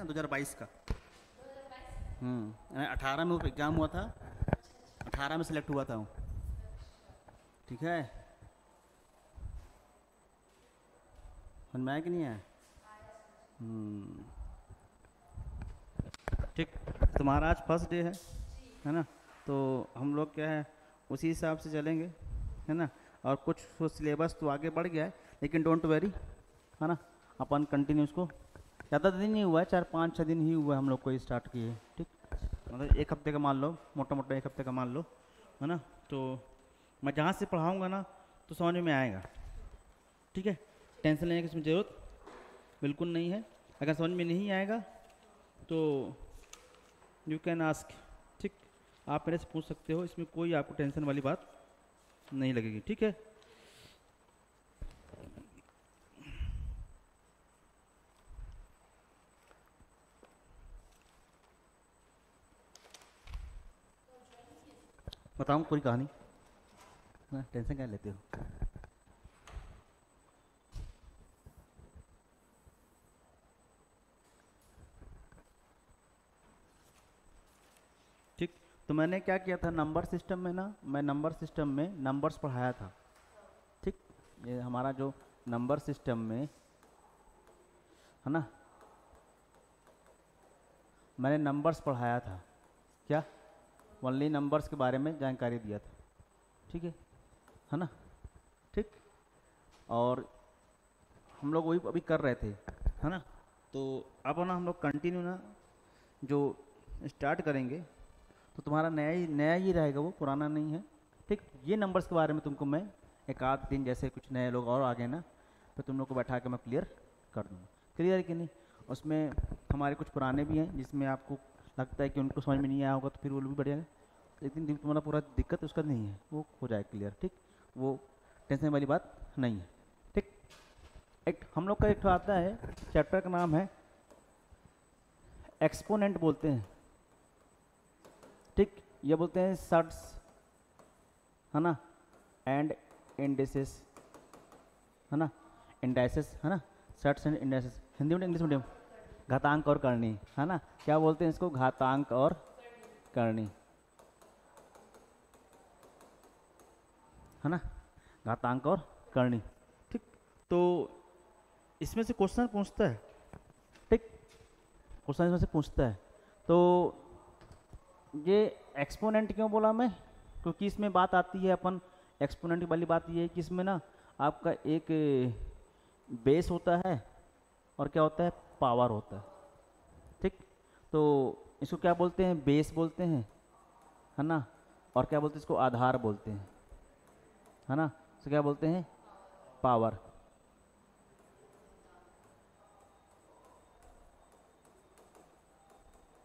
2022 का। 18 में एग्ज़ाम हुआ था, 18 में सिलेक्ट हुआ था हूँ। ठीक है, समझ में आया कि नहीं आया? ठीक, तुम्हारा आज फर्स्ट डे है ना? तो हम लोग क्या है उसी हिसाब से चलेंगे, है ना? और कुछ सिलेबस तो आगे बढ़ गया है, लेकिन डोंट वेरी, है ना? अपन कंटिन्यू उसको, ज़्यादा दिन नहीं हुआ है, 4-5-6 दिन ही हुआ है हम लोग को स्टार्ट किए। ठीक, मतलब 1 हफ्ते का मान लो, मोटा मोटा 1 हफ्ते का मान लो, है ना? तो मैं जहाँ से पढ़ाऊँगा ना तो समझ में आएगा। ठीक है, टेंशन लेने की इसमें ज़रूरत बिल्कुल नहीं है। अगर समझ में नहीं आएगा तो यू कैन आस्क। ठीक, आप मेरे से पूछ सकते हो, इसमें कोई आपको टेंशन वाली बात नहीं लगेगी। ठीक है, बताऊँ पूरी कहानी ना, टेंशन क्या लेते हो? ठीक, तो मैंने क्या किया था, नंबर सिस्टम में ना, मैं नंबर सिस्टम में नंबर्स पढ़ाया था। ठीक, ये हमारा जो नंबर सिस्टम में है ना, मैंने नंबर्स पढ़ाया था। क्या? ओनली नंबर्स के बारे में जानकारी दिया था। ठीक है ना? ठीक, और हम लोग वही अभी कर रहे थे, है ना? तो अब ना हम लोग कंटिन्यू ना जो स्टार्ट करेंगे तो तुम्हारा नया ही रहेगा, वो पुराना नहीं है। ठीक, ये नंबर्स के बारे में तुमको मैं एक आध दिन, जैसे कुछ नए लोग और आ गए ना, तो तुम लोग को बैठा के मैं क्लियर कर दूँगा। क्लियर है कि नहीं? उसमें हमारे कुछ पुराने भी हैं जिसमें आपको लगता है कि उनको समझ में नहीं आया होगा, तो फिर वो भी बढ़िया है, लेकिन तुम्हारा पूरा दिक्कत उसका नहीं है, वो हो जाए क्लियर। ठीक, वो टेंशन वाली बात नहीं है। ठीक, एक हम लोग का एक आता है चैप्टर का नाम है एक्सपोनेंट बोलते हैं। ठीक, ये बोलते हैं सर्ट्स, है ना, एंड इंडिसेस, है ना, इंडाइसेस, है ना, सर्ट्स एंड इंडाइसेस, हिंदी में इंग्लिश मीडियम, घातांक और करनी, है ना? क्या बोलते हैं इसको? घातांक और करनी, है ना, घातांक और करनी। ठीक, तो इसमें से क्वेश्चन पूछता है। ठीक, क्वेश्चन इसमें से पूछता है। तो ये एक्सपोनेंट क्यों बोला मैं? क्योंकि इसमें बात आती है, अपन एक्सपोनेंट वाली बात ये है कि इसमें ना आपका एक बेस होता है और क्या होता है, पावर होता है। ठीक, तो इसको क्या बोलते हैं? बेस बोलते हैं, है ना, और क्या बोलते हैं इसको? आधार बोलते हैं, है ना। इसको क्या बोलते हैं? पावर।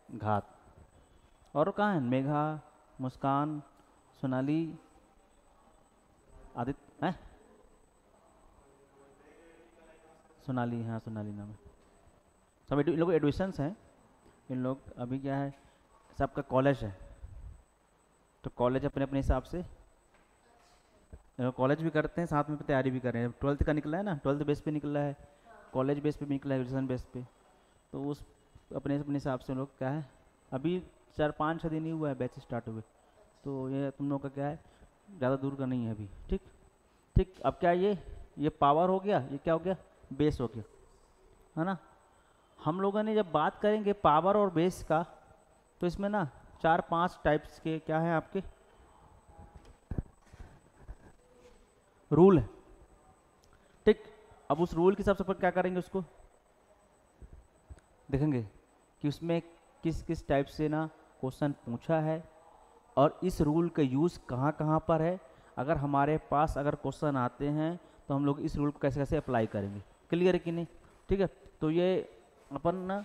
घात। और कहाँ है? मेघा, मुस्कान, सोनाली, आदित्य है, सोनाली, हाँ सोनाली नाम है। सब इन लोग एडमिशन्स हैं, इन लोग अभी क्या है, सबका कॉलेज है, तो कॉलेज अपने अपने हिसाब से कॉलेज भी करते हैं, साथ में तैयारी भी कर रहे हैं। 12th का निकला है ना, 12th बेस पे निकला है, कॉलेज बेस पे भी निकला है, एडमिशन बेस पे, तो उस अपने अपने हिसाब से लोग क्या है, अभी 4-5-6 दिन ही हुआ है बैच स्टार्ट हुए, तो ये तुम लोग का क्या है, ज़्यादा दूर का नहीं है अभी। ठीक, ठीक, अब क्या ये पावर हो गया, ये क्या हो गया? बेस हो गया, है ना। हम लोगों ने जब बात करेंगे पावर और बेस का, तो इसमें ना 4-5 टाइप्स के क्या है आपके रूल है। ठीक, अब उस रूल के हिसाब से अपन क्या करेंगे, उसको देखेंगे कि उसमें किस किस टाइप से ना क्वेश्चन पूछा है और इस रूल का यूज़ कहाँ कहाँ पर है। अगर हमारे पास अगर क्वेश्चन आते हैं तो हम लोग इस रूल को कैसे कैसे अप्लाई करेंगे। क्लियर है कि नहीं? ठीक है, तो ये अपन ना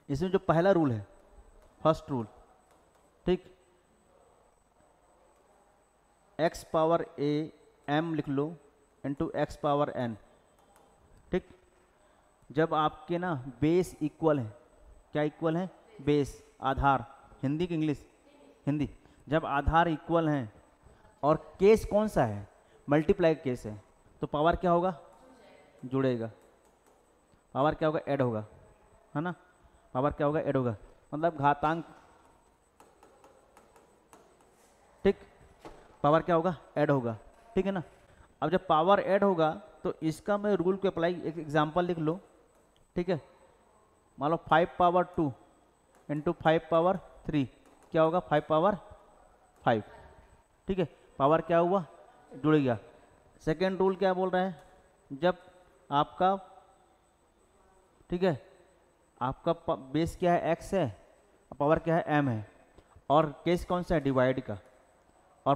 इसमें जो पहला रूल है, फर्स्ट रूल, ठीक, एक्स पावर ए एम लिख लो इंटू एक्स पावर एन। ठीक, जब आपके ना बेस इक्वल है, क्या इक्वल है? बेस, आधार, हिंदी की इंग्लिश? हिंदी। जब आधार इक्वल हैं और केस कौन सा है? मल्टीप्लाई केस है, तो पावर क्या होगा? जुड़ेगा। पावर क्या होगा, ऐड होगा, है ना, पावर क्या होगा, ऐड होगा, मतलब घातांक, ठीक, पावर क्या होगा, ऐड होगा, ठीक है ना। अब जब पावर ऐड होगा तो इसका मैं रूल को अप्लाई, एक एग्जांपल लिख लो, ठीक है। मान लो 5 पावर 2 इंटू 5 पावर 3 क्या होगा, 5 पावर 5, ठीक है, पावर क्या हुआ, जुड़ गया। सेकेंड रूल क्या बोल रहा है, जब आपका, ठीक है, आपका बेस क्या है, x है, पावर क्या है, m है, और केस कौन सा है, डिवाइड का, और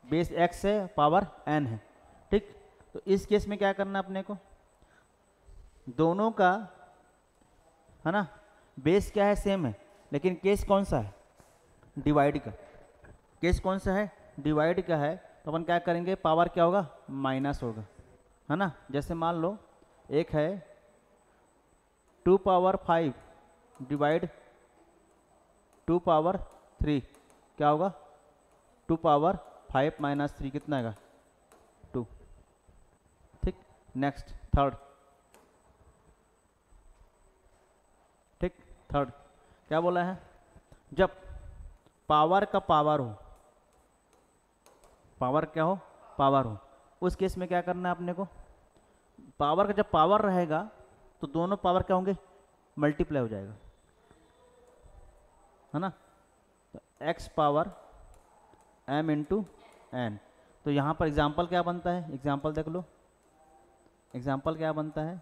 बेस x है, पावर n है, ठीक। तो इस केस में क्या करना है अपने को, दोनों का, है ना, बेस क्या है, सेम है, लेकिन केस कौन सा है, डिवाइड का, केस कौन सा है, डिवाइड का है, तो अपन क्या करेंगे, पावर क्या होगा, माइनस होगा, है ना। जैसे मान लो एक है 2 पावर 5 डिवाइड 2 पावर 3 क्या होगा, 2 पावर 5 माइनस 3 कितना आएगा, 2, ठीक। नेक्स्ट थर्ड, ठीक, थर्ड क्या बोला है, जब पावर का पावर हो, पावर क्या हो, पावर हो, उस केस में क्या करना है अपने को, पावर का जब पावर रहेगा तो दोनों पावर क्या होंगे, मल्टीप्लाई हो जाएगा, है ना। तो x power m into n, तो यहाँ पर एग्जाम्पल क्या बनता है, एग्जाम्पल देख लो, एग्जाम्पल क्या बनता है,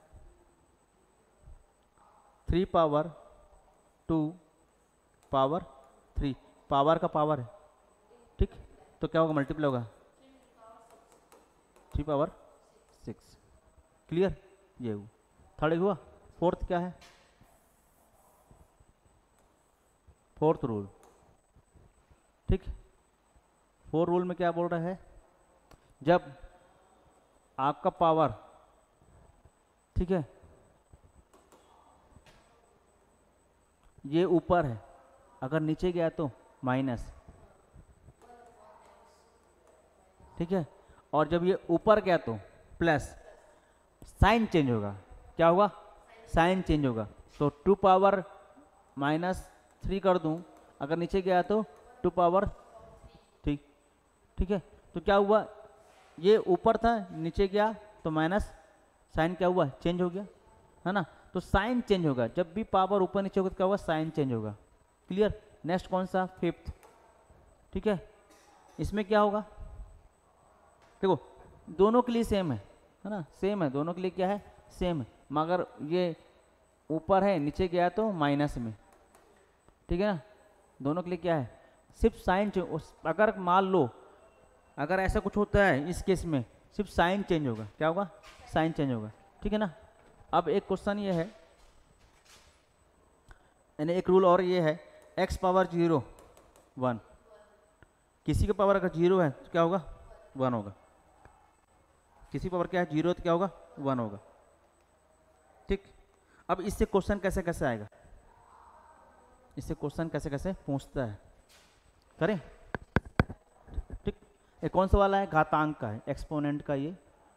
3 पावर 2 पावर 3, पावर का पावर है, ठीक, तो क्या होगा, मल्टीप्लाई होगा, 3 पावर 6, क्लियर, ये हुआ, थर्ड हुआ। फोर्थ क्या है, फोर्थ रूल, ठीक, फोर्थ रूल में क्या बोल रहा है, जब आपका पावर, ठीक है, ये ऊपर है, अगर नीचे गया तो माइनस, ठीक है, और जब ये ऊपर गया तो प्लस, साइन चेंज होगा, क्या होगा, साइन चेंज होगा, तो 2 पावर माइनस 3 कर दूं, अगर नीचे गया तो 2 पावर, ठीक, ठीक है, तो क्या हुआ, ये ऊपर था, नीचे गया तो माइनस, साइन क्या हुआ, चेंज हो गया, है ना। तो साइन चेंज होगा, जब भी पावर ऊपर नीचे होगा तो क्या होगा, साइन चेंज होगा, क्लियर। नेक्स्ट कौन सा, फिफ्थ, ठीक है, इसमें क्या होगा, देखो दोनों के लिए सेम है ना, सेम है, दोनों के लिए क्या है, सेम है, मगर ये ऊपर है, नीचे गया तो माइनस में, ठीक है ना, दोनों के लिए क्या है, सिर्फ साइन चेंज, अगर मान लो अगर ऐसा कुछ होता है इस केस में, सिर्फ साइन चेंज होगा, क्या होगा, साइन चेंज होगा, ठीक है ना। अब एक क्वेश्चन ये है, यानी एक रूल और ये है, x पावर 0 1, किसी के पावर अगर 0 है तो क्या होगा, 1 होगा, किसी पावर क्या है, 0 तो क्या होगा, 1 होगा, ठीक। अब इससे क्वेश्चन कैसे कैसे आएगा, इससे क्वेश्चन कैसे कैसे पूछता है, करें, ठीक। ये कौन सा वाला है, घातांक का है, एक्सपोनेंट का ये,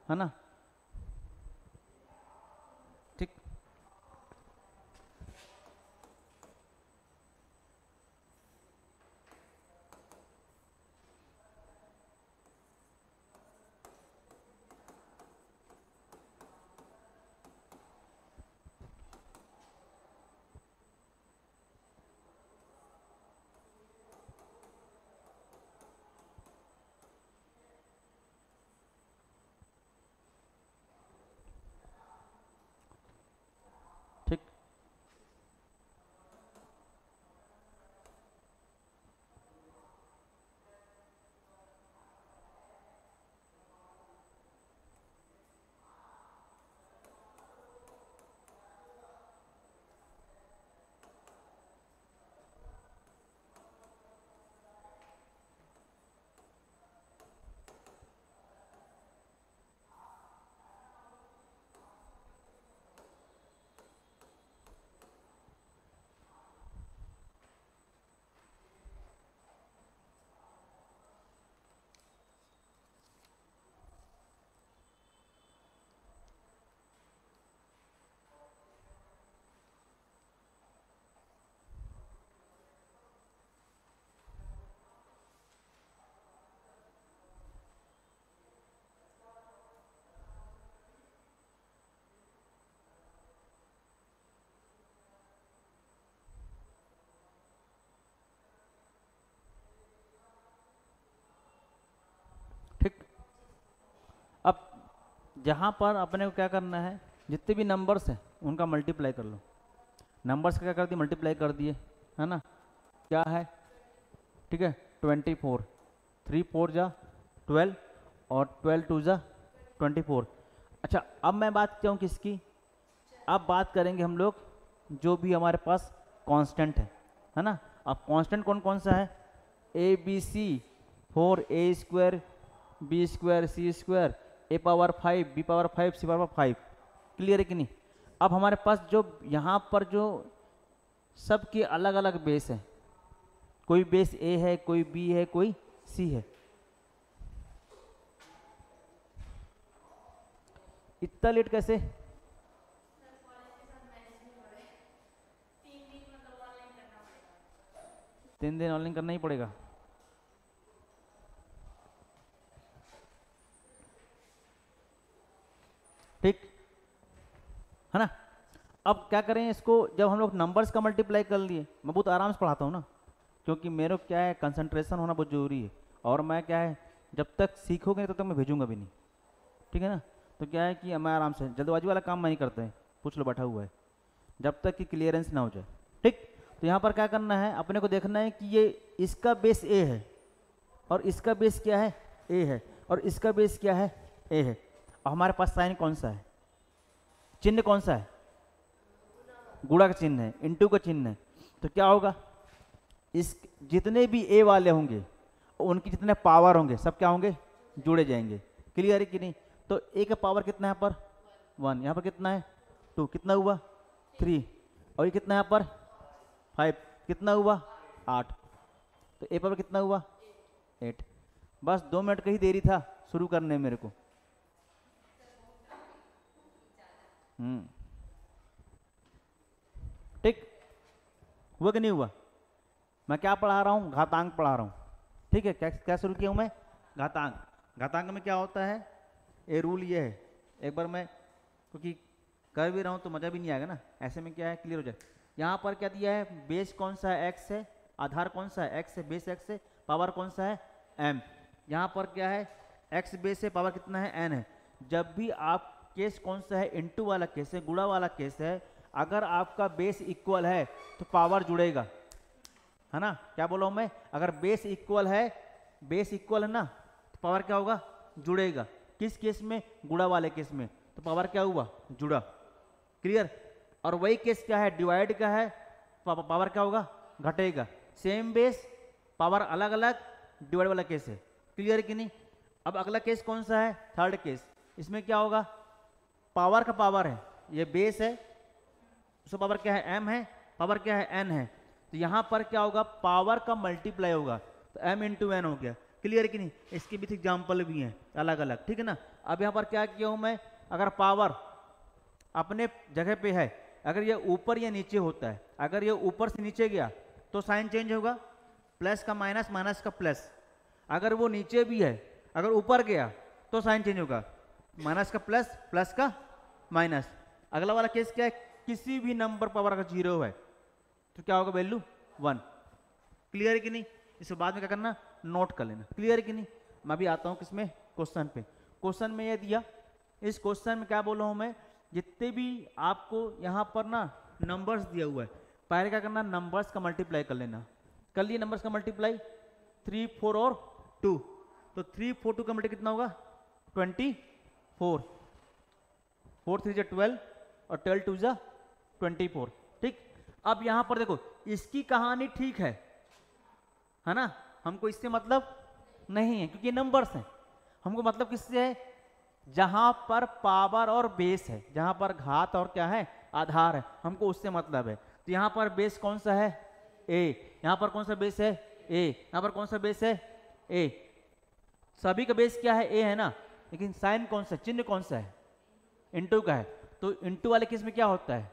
है ना, ठीक। जहाँ पर अपने को क्या करना है, जितने भी नंबर्स हैं उनका मल्टीप्लाई कर लो। नंबर्स का क्या कर दिए, मल्टीप्लाई कर दिए, है ना। क्या है, ठीक है, 24, 3 4 जा 12 और 12 2 जा 24। अच्छा, अब मैं बात क्या हूँ किसकी, अब बात करेंगे हम लोग जो भी हमारे पास कांस्टेंट है ना। अब कांस्टेंट कौन कौन सा है, a b c 4 a square b square c square a power 5 b power 5 c power 5। Clear है कि नहीं। अब हमारे पास जो यहाँ पर जो सबके अलग अलग बेस है, कोई बेस ए है, कोई बी है, कोई सी है। इतना लेट कैसे, तीन दिन ऑनलाइन करना ही पड़ेगा। ठीक है ना। अब क्या करें इसको, जब हम लोग नंबर्स का मल्टीप्लाई कर लिए, मैं बहुत आराम से पढ़ाता हूँ ना, क्योंकि मेरे को क्या है, कंसंट्रेशन होना बहुत जरूरी है। और मैं क्या है, जब तक सीखोगे तब तक मैं भेजूंगा भी नहीं, ठीक है ना। तो क्या है कि मैं आराम से, जल्दबाजी वाला काम मैं नहीं करता है, पूछ लो बैठा हुआ है, जब तक कि क्लियरेंस ना हो जाए। ठीक, तो यहाँ पर क्या करना है, अपने को देखना है कि ये इसका बेस ए है और इसका बेस क्या है, ए है, और इसका बेस क्या है, ए है। और हमारे पास साइन कौन सा है, चिन्ह कौन सा है, गुणा का चिन्ह है, इनटू का चिन्ह है। तो क्या होगा, इस जितने भी ए वाले होंगे उनकी जितने पावर होंगे सब क्या होंगे, जुड़े जाएंगे। क्लियर है कि नहीं। तो ए का पावर कितना है यहाँ पर 1, यहाँ पर कितना है 2, कितना हुआ 3, और ये कितना है यहाँ पर 5, कितना हुआ 8। तो ए पावर कितना हुआ 8। बस 2 मिनट का ही देरी था शुरू करने में मेरे को। ठीक, हुआ कि नहीं हुआ। मैं क्या पढ़ा रहा हूँ, घातांक पढ़ा रहा हूँ। ठीक है, क्या क्या शुरू किया हूँ मैं, घातांक। घातांक में क्या होता है, ये रूल ये है, एक बार मैं क्योंकि कर भी रहा हूँ तो मज़ा भी नहीं आएगा ना, ऐसे में क्या है क्लियर हो जाए। यहाँ पर क्या दिया है, बेस कौन सा है एक्स है, आधार कौन सा है एक्स है, बेस एक्स है, पावर कौन सा है एम। यहाँ पर क्या है, एक्स बेस है, पावर कितना है एन है। जब भी आप केस कौन सा है, इनटू वाला केस है, गुणा वाला केस है, अगर आपका बेस इक्वल है तो पावर जुड़ेगा, है ना। क्या बोला हूँ मैं, अगर बेस इक्वल है, बेस इक्वल है ना, तो पावर क्या होगा, जुड़ेगा। किस केस में, गुणा वाले केस में, तो पावर क्या हुआ, जुड़ा। क्लियर। और वही केस क्या है, डिवाइड का है, पावर क्या होगा, घटेगा। सेम बेस पावर अलग अलग, डिवाइड वाला केस है। क्लियर कि नहीं। अब अगला केस कौन सा है, थर्ड केस। इसमें क्या होगा, पावर का पावर है, ये बेस है, उसका पावर क्या है एम है, पावर क्या है एन है। तो यहां पर क्या होगा, पावर का मल्टीप्लाई होगा, तो एम इंटू एन हो गया। क्लियर कि नहीं। इसके भी एग्जाम्पल भी हैं अलग अलग, ठीक है ना। अब यहाँ पर क्या किया हूं मैं, अगर पावर अपने जगह पे है, अगर ये ऊपर या नीचे होता है, अगर ये ऊपर से नीचे गया तो साइन चेंज होगा, प्लस का माइनस, माइनस का प्लस। अगर वो नीचे भी है, अगर ऊपर गया तो साइन चेंज होगा, माइनस का प्लस, प्लस का माइनस। अगला वाला केस क्या है, किसी भी नंबर पावर का 0 है तो क्या होगा, वैल्यू 1। क्लियर कि नहीं। इसके बाद में क्या करना, नोट कर लेना। क्लियर कि नहीं। मैं भी आता हूं किसमें, क्वेश्चन पे। क्वेश्चन में ये दिया, इस क्वेश्चन में क्या बोला हूं मैं, जितने भी आपको यहां पर ना नंबर्स दिया हुआ है, पहले क्या करना, नंबर्स का मल्टीप्लाई कर लेना। कर लिए नंबर्स का मल्टीप्लाई, 3 4 और 2। तो 3 4 2 का मल्टीप्लाई कितना होगा 24, 4 3 12 और 12 2 24। ठीक। अब यहां पर देखो, इसकी कहानी ठीक है ना, हमको इससे मतलब नहीं है क्योंकि नंबर्स हैं। हमको मतलब किससे है, जहां पर पावर और बेस है, जहां पर घात और क्या है, आधार है, हमको उससे मतलब है। तो यहां पर बेस कौन सा है, ए। यहां पर कौन सा बेस है, ए। यहां पर कौन सा बेस है, ए। सभी का बेस क्या है, ए है ना। लेकिन साइन कौन सा, चिन्ह कौन सा है, इनटू का है। तो इनटू वाले केस में क्या होता है,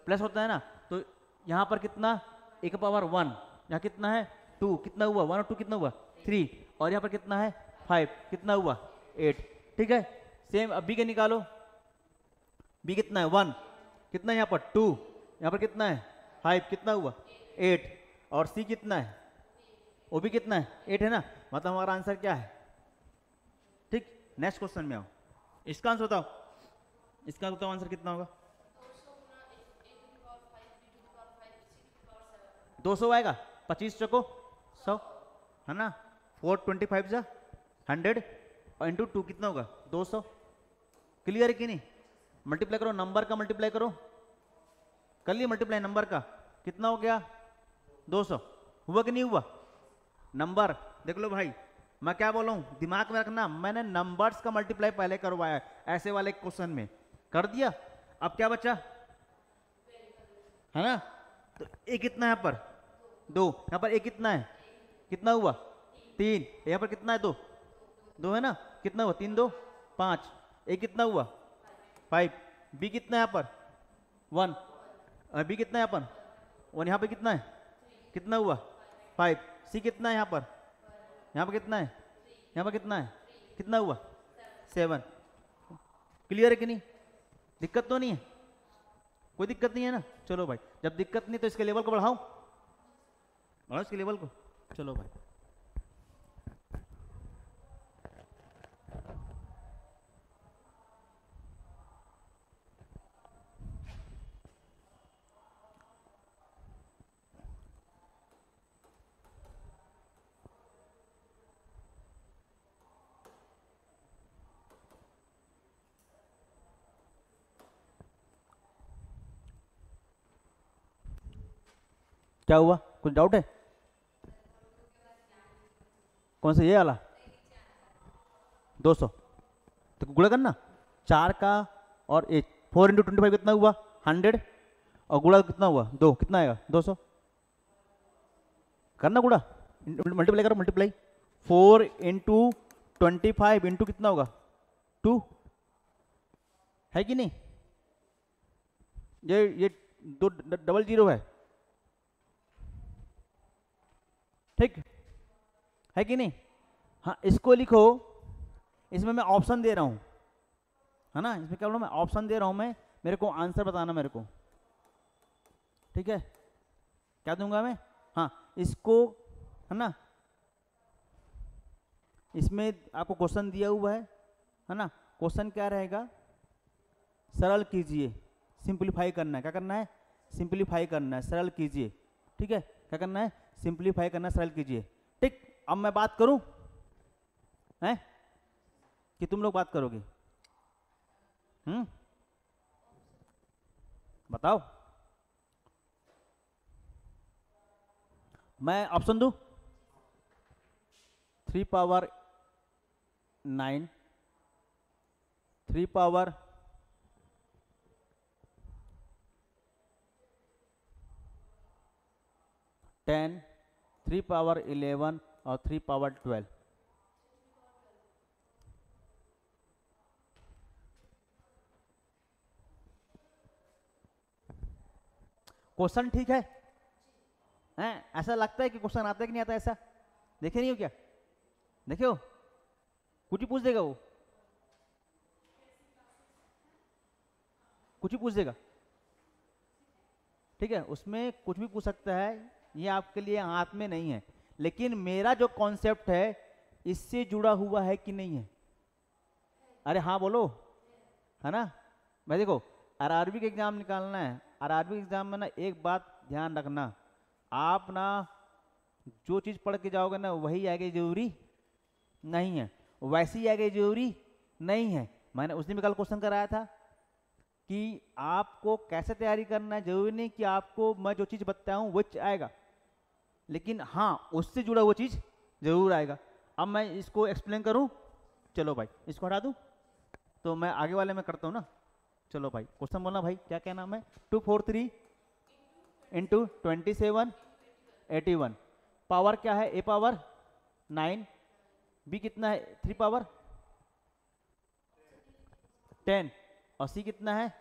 प्लस होता है ना। तो यहां पर कितना, ए का पावर 1, यहाँ कितना है 2, कितना हुआ 1 और 2 कितना हुआ 3, और यहाँ पर कितना है 5, कितना हुआ 8। ठीक है। सेम अब बी के निकालो, बी कितना है 1, कितना है यहाँ पर 2, यहाँ पर कितना है 5, कितना हुआ 8, और सी कितना है, वो भी कितना है 8 है ना। मतलब हमारा आंसर क्या है। ठीक। नेक्स्ट क्वेश्चन में आओ। इसका आंसर बताओ, इसका बताओ आंसर कितना होगा? 200 आएगा, 25 चको 100 है ना, 425 जा 100 और इंटू 2 कितना होगा 200। क्लियर है कि नहीं? मल्टीप्लाई करो, नंबर का मल्टीप्लाई करो, कर लिया मल्टीप्लाई नंबर का, कितना हो गया 200। हुआ कि नहीं हुआ? नंबर देख लो भाई, मैं क्या बोल रहा हूं दिमाग में रखना, मैंने नंबर्स का मल्टीप्लाई पहले करवाया ऐसे वाले क्वेश्चन में, कर दिया। अब क्या बचा है ना, तो एक कितना है यहाँ पर 2, यहाँ पर एक कितना है, कितना हुआ 3, यहाँ पर कितना है 2, 2 है ना, कितना हुआ 3 2 5, एक कितना हुआ 5, बी कितना है यहाँ पर 1, बी कितना है यहाँ पर 1, यहाँ पे कितना है, कितना हुआ 5, सी कितना है यहाँ पर कितना है, यहाँ पर कितना है, कितना हुआ 7। क्लियर है कि नहीं? दिक्कत तो नहीं है, कोई दिक्कत नहीं है ना? चलो भाई, जब दिक्कत नहीं तो इसके लेवल को बढ़ाओ, बढ़ाओ इसके लेवल को। चलो भाई, क्या हुआ, कुछ डाउट है? कौन सा, ये वाला 200, तो गुणा करना 4 का और 1, 4 इंटू 25 कितना हुआ 100, और गुणा कितना हुआ 2, कितना आएगा 200। करना गुणा, मल्टीप्लाई करो, मल्टीप्लाई 4 इंटू 25 इंटू कितना होगा 2, है कि नहीं? ये 2 डबल 0 है, ठीक है कि नहीं? हाँ, इसको लिखो, इसमें मैं ऑप्शन दे रहा हूं, है ना, इसमें क्या बोला मैं, ऑप्शन दे रहा हूं मैं, मेरे को आंसर बताना मेरे को, ठीक है? क्या दूंगा मैं, हाँ इसको, है ना, इसमें आपको क्वेश्चन दिया हुआ है ना, क्वेश्चन क्या रहेगा, सरल कीजिए, सिंपलीफाई करना है, क्या करना है, सिंपलीफाई करना है, सरल कीजिए, ठीक है, क्या करना है, सिंपलीफाई करना, सरल कीजिए, ठीक। अब मैं बात करूं हैं कि तुम लोग बात करोगे? बताओ, मैं ऑप्शन दूं, 3 पावर 9, 3 पावर 10, 3 पावर 11 और 3 पावर 12। क्वेश्चन ठीक है? हैं, ऐसा लगता है कि क्वेश्चन आता है कि नहीं आता? ऐसा देखे नहीं हो क्या? देखे हो? कुछ ही पूछ देगा वो, कुछ ही पूछ देगा, ठीक है, उसमें कुछ भी पूछ सकता है, ये आपके लिए हाथ में नहीं है। लेकिन मेरा जो कॉन्सेप्ट है इससे जुड़ा हुआ है कि नहीं है? अरे हाँ बोलो, है ना? मैं देखो, आरआरबी का एग्जाम निकालना है, आरआरबी एग्जाम में ना एक बात ध्यान रखना, आप ना जो चीज़ पढ़ के जाओगे ना वही आगे जरूरी नहीं है, वैसी आगे जरूरी नहीं है। मैंने उस दिन भी कल क्वेश्चन कराया था कि आपको कैसे तैयारी करना है, जरूरी नहीं कि आपको मैं जो चीज़ बताया हूँ वो आएगा, लेकिन हाँ उससे जुड़ा हुआ चीज़ जरूर आएगा। अब मैं इसको एक्सप्लेन करूँ, चलो भाई इसको हटा दूँ, तो मैं आगे वाले में करता हूँ ना। चलो भाई क्वेश्चन बोलना भाई, क्या क्या नाम है? 243 इंटू 27 81, पावर क्या है? ए पावर 9, बी कितना है? 3 पावर 10, और सी कितना है?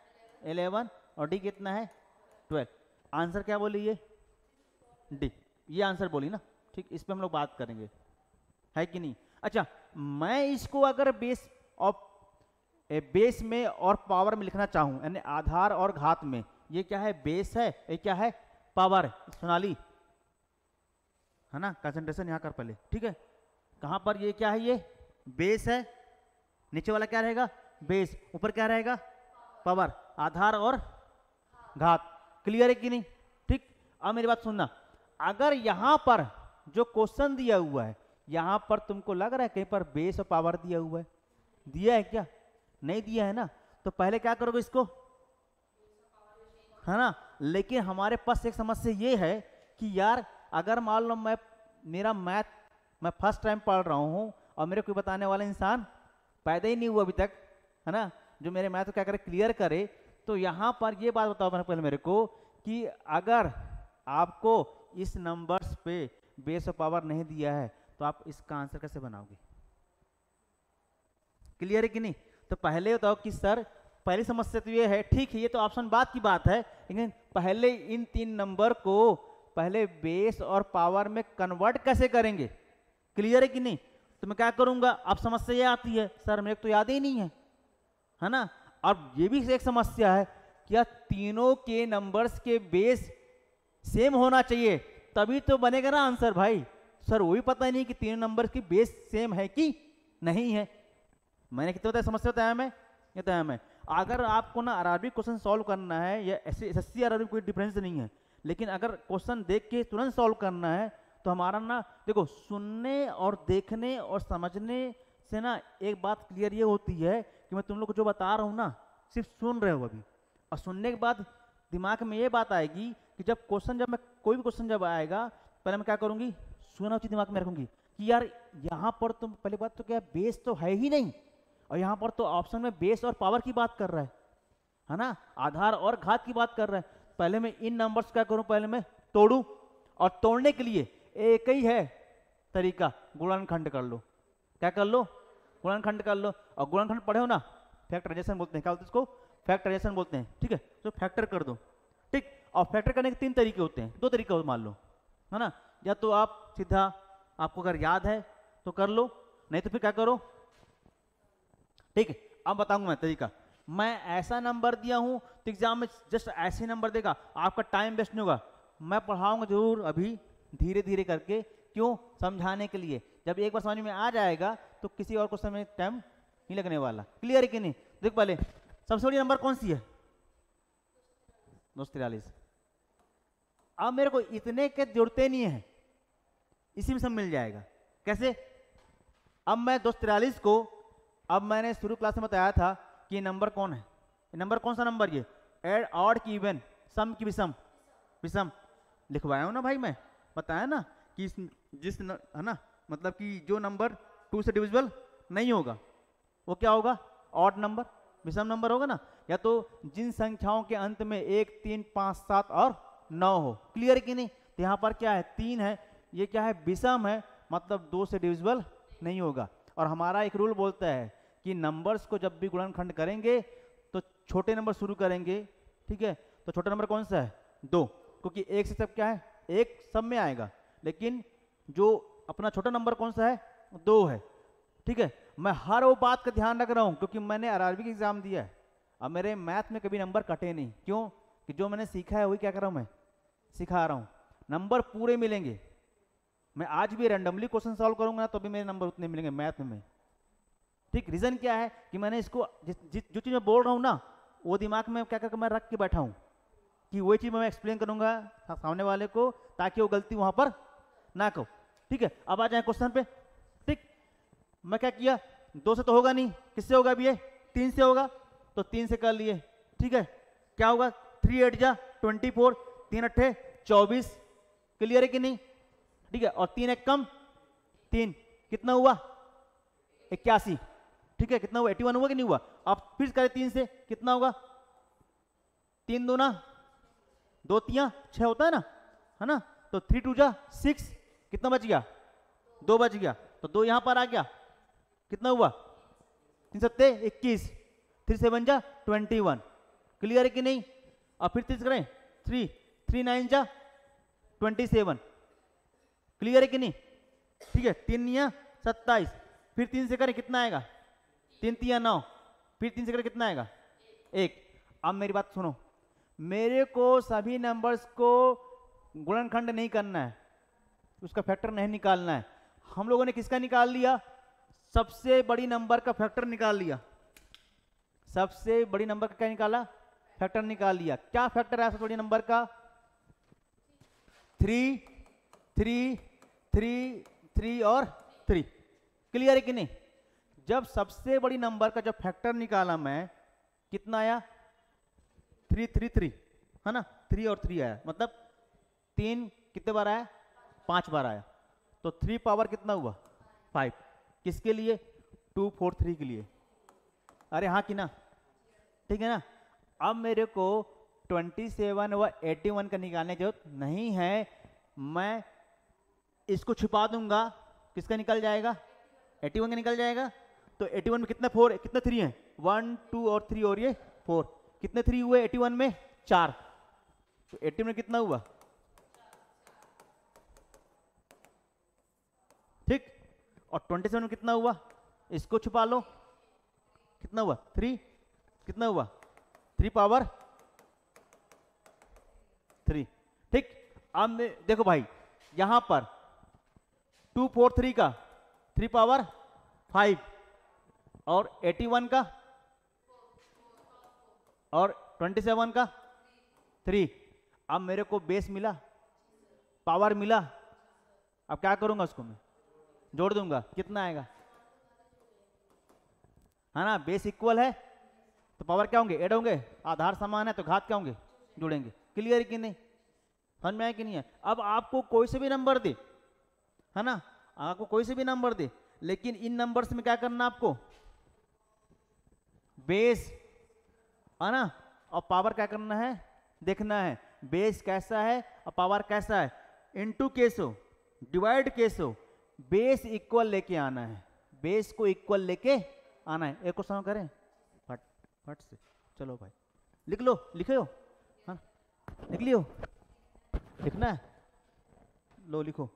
11, और डी कितना है? 12। आंसर क्या बोली ये? डी, ये आंसर बोली ना, ठीक। इस पे हम लोग बात करेंगे, है कि नहीं? अच्छा, मैं इसको अगर बेस में और पावर में लिखना चाहूं, यानी आधार और घात में, ये क्या है? बेस है, ये क्या है? पावर है। सोनाली, है ना, कंसंट्रेशन यहाँ कर पहले, ठीक है। कहां पर ये क्या है? ये बेस है, नीचे वाला क्या रहेगा? बेस, ऊपर क्या रहेगा पावर, आधार और घात। क्लियर है कि नहीं? ठीक। अब मेरी बात सुनना, अगर यहां पर जो क्वेश्चन दिया हुआ है यहां पर तुमको लग रहा है कहीं पर बेस और पावर दिया हुआ है? दिया है क्या? नहीं दिया है ना, तो पहले क्या करोगे इसको, है ना। लेकिन हमारे पास एक समस्या ये है कि यार अगर मान लो मेरा मैथ मैं फर्स्ट टाइम पढ़ रहा हूँ और मेरे कोई बताने वाला इंसान पैदा ही नहीं हुआ अभी तक, है ना, जो मेरे मैथ को क्या करे क्लियर करे, तो यहाँ पर ये बात बताओ पहले मेरे को कि अगर आपको इस नंबर्स पे बेस और पावर नहीं दिया है तो आप इसका आंसर कैसे बनाओगे? क्लियर है कि नहीं? तो पहले बताओ कि सर पहली समस्या तो ये है, ठीक है ये तो ऑप्शन बाद की बात है, लेकिन पहले इन तीन नंबर को पहले बेस और पावर में कन्वर्ट कैसे करेंगे? क्लियर है कि नहीं? तो मैं क्या करूंगा, अब समस्या ये आती है सर मेरे को तो याद ही नहीं है ना। अब ये भी एक समस्या है, क्या तीनों के नंबर्स के बेस सेम होना चाहिए तभी तो बनेगा ना आंसर भाई। सर वही पता ही नहीं कि तीनों नंबर्स की बेस सेम है कि नहीं है। मैंने कितने बताया समस्या बताया मैं, ये बताया मैं। अगर आपको ना अरबिक क्वेश्चन सॉल्व करना है या एसएससी अरबिक कोई डिफरेंस नहीं है, लेकिन अगर क्वेश्चन देख के तुरंत सॉल्व करना है तो हमारा ना देखो सुनने और देखने और समझने से ना एक बात क्लियर ये होती है कि मैं तुम लोग को जो बता रहा हूँ ना सिर्फ सुन रहे हो अभी, और सुनने के बाद दिमाग में ये बात आएगी कि जब मैं कोई भी क्वेश्चन जब आएगा पहले मैं क्या करूँगी, सुना चीज दिमाग में रखूंगी कि यार यहाँ पर तो पहली बात तो क्या बेस तो है ही नहीं, और यहाँ पर तो ऑप्शन में बेस और पावर की बात कर रहा है ना, आधार और घात की बात कर रहा है। पहले मैं इन नंबर्स क्या करूं, पहले मैं तोड़ूं, और तोड़ने के लिए एक ही है तरीका, गुणनखंड कर लो। क्या कर लो? गुणनखंड कर लो। और गुणनखंड पढ़े हो ना, फैक्टराइजेशन बोलते हैं, क्या बोलते हैं इसको? फैक्टराइजेशन बोलते हैं, ठीक है। तो फैक्टर कर दो, ठीक। और फैक्टर करने के तीन तरीके होते हैं, दो तरीके मान लो, है ना। या तो आप सीधा आपको अगर याद है तो कर लो, नहीं तो फिर क्या करो, ठीक है। अब बताऊंगा मैं तरीका। मैं ऐसा नंबर दिया हूं तो एग्जाम में जस्ट ऐसे नंबर देगा, आपका टाइम वेस्ट नहीं होगा। मैं पढ़ाऊंगा जरूर अभी धीरे धीरे करके, क्यों? समझाने के लिए। जब एक बार समझ में आ जाएगा तो किसी और क्वेश्चन में टाइम नहीं लगने वाला। क्लियर है कि नहीं? देख पहले सबसे बड़ी नंबर कौन सी है? 243। अब मेरे को इतने के जुड़ते नहीं है, इसी में सब मिल जाएगा। कैसे? अब मैं 243 को, अब मैंने शुरू क्लास में बताया था कि ये नंबर कौन है, ये नंबर कौन सा नंबर, ये एड ऑड की इवन, सम की विषम, विषम लिखवाया हूं ना भाई, मैं बताया ना कि है ना, मतलब कि जो नंबर 2 से डिविजिबल नहीं होगा वो क्या होगा, ऑड नंबर, विषम नंबर होगा ना। या तो जिन संख्याओं के अंत में 1, 3, 5, 7 और 9 हो। क्लियर कि नहीं? तो यहाँ पर क्या है, 3 है, ये क्या है, विषम है, मतलब 2 से डिविजिबल नहीं होगा। और हमारा एक रूल बोलता है कि नंबर्स को जब भी गुणनखंड करेंगे तो छोटे नंबर शुरू करेंगे, ठीक है। तो छोटा नंबर कौन सा है? 2, क्योंकि एक से सब क्या है, एक सब में आएगा, लेकिन जो अपना छोटा नंबर कौन सा है, 2 है, ठीक है। मैं हर वो बात का ध्यान रख रहा हूँ क्योंकि मैंने आरआरबी का एग्जाम दिया है, अब मेरे मैथ में कभी नंबर कटे नहीं। क्यों? कि जो मैंने सीखा है वही क्या कर रहा हूँ, मैं सिखा रहा हूँ। नंबर पूरे मिलेंगे। मैं आज भी रैंडमली क्वेश्चन सॉल्व करूंगा ना तो भी मेरे नंबर उतने मिलेंगे मैथ में, ठीक। रीजन क्या है कि मैंने इसको जो चीज मैं बोल रहा हूँ ना वो दिमाग में क्या करके मैं रख के बैठा हूँ कि वही चीज मैं एक्सप्लेन करूंगा सामने वाले को ताकि वो गलती वहां पर ना करो, ठीक है। अब आ जाए क्वेश्चन पे, ठीक। मैं क्या किया, 2 से तो होगा नहीं, किससे होगा अभी ये, 3 से होगा, तो 3 से कर लिए, ठीक है। क्या होगा, 3 8 जा 24, 3 8 24। क्लियर है कि नहीं? ठीक है। और 3 1 कम 3, कितना हुआ, 81, ठीक है। कितना हुआ, 81 हुआ कि नहीं हुआ? आप फिर करें 3 से, कितना होगा, 3 2 ना 2 3 6 होता है ना, है ना। तो 3 2 जा 6, कितना बच गया, 2 बच गया, तो 2 यहां पर आ गया, कितना हुआ, 3 7 21, 3 7 जा 21। क्लियर है कि नहीं? और फिर 3 करें 3 3 9 जा 27। क्लियर है कि नहीं? ठीक है। 3 9 27, फिर 3 से करें कितना आएगा, 3 3 9, फिर 3 से करें कितना आएगा, 1। अब मेरी बात सुनो, मेरे को सभी नंबर्स को गुणनखंड नहीं करना है, उसका फैक्टर नहीं निकालना है। हम लोगों ने किसका निकाल लिया, सबसे बड़ी नंबर का फैक्टर निकाल लिया, सबसे बड़ी नंबर का क्या निकाला, फैक्टर निकाल लिया। क्या फैक्टर है सबसे बड़ी नंबर का, 3 3 3 3 और 3। क्लियर है कि नहीं? जब सबसे बड़ी नंबर का जब फैक्टर निकाला मैं, कितना आया, 3 3 3, है ना, 3 और 3 आया, मतलब 3 कितने बार आया, 5 बार आया। तो 3 पावर कितना हुआ, 5। किसके लिए, 2 4 3 के लिए। अरे हाँ कि ना, ठीक है ना। अब मेरे को 27 व 81 का निकालने की जरूरत नहीं है, मैं इसको छुपा दूंगा, किसका निकल जाएगा, 81 का निकल जाएगा। तो 81 में कितने 4 कितने 3 हैं, 1 2 और 3 और ये 4, कितने 3 हुए 81 में, 4। तो 80 में कितना हुआ, ठीक। और 27 में कितना हुआ, इसको छुपा लो, कितना हुआ 3, कितना हुआ 3 पावर 3, ठीक। अब देखो भाई, यहां पर 2 4 3 का 3 पावर 5 और 81 का और 27 का 3। अब मेरे को बेस मिला, पावर मिला। अब क्या करूंगा, उसको मैं जोड़ दूंगा, कितना आएगा, है ना, बेस इक्वल है तो पावर क्या होंगे, ऐड होंगे। आधार समान है तो घात क्या होंगे, जुड़ेंगे। क्लियर कि नहीं, समझ में आया कि नहीं है? अब आपको कोई से भी नंबर दे, है ना, आपको कोई से भी नंबर दे, लेकिन इन नंबर्स में क्या करना आपको, बेस, है ना, और पावर क्या करना है, देखना है बेस कैसा है और पावर कैसा है। इनटू केस हो, डिवाइड केस हो, बेस इक्वल लेके आना है, बेस को इक्वल लेके आना है। एक क्वेश्चन करें फट फट से, चलो भाई लिख लो, लिखे हो, हाँ लिख लियो, लिखना है, लो लिखो।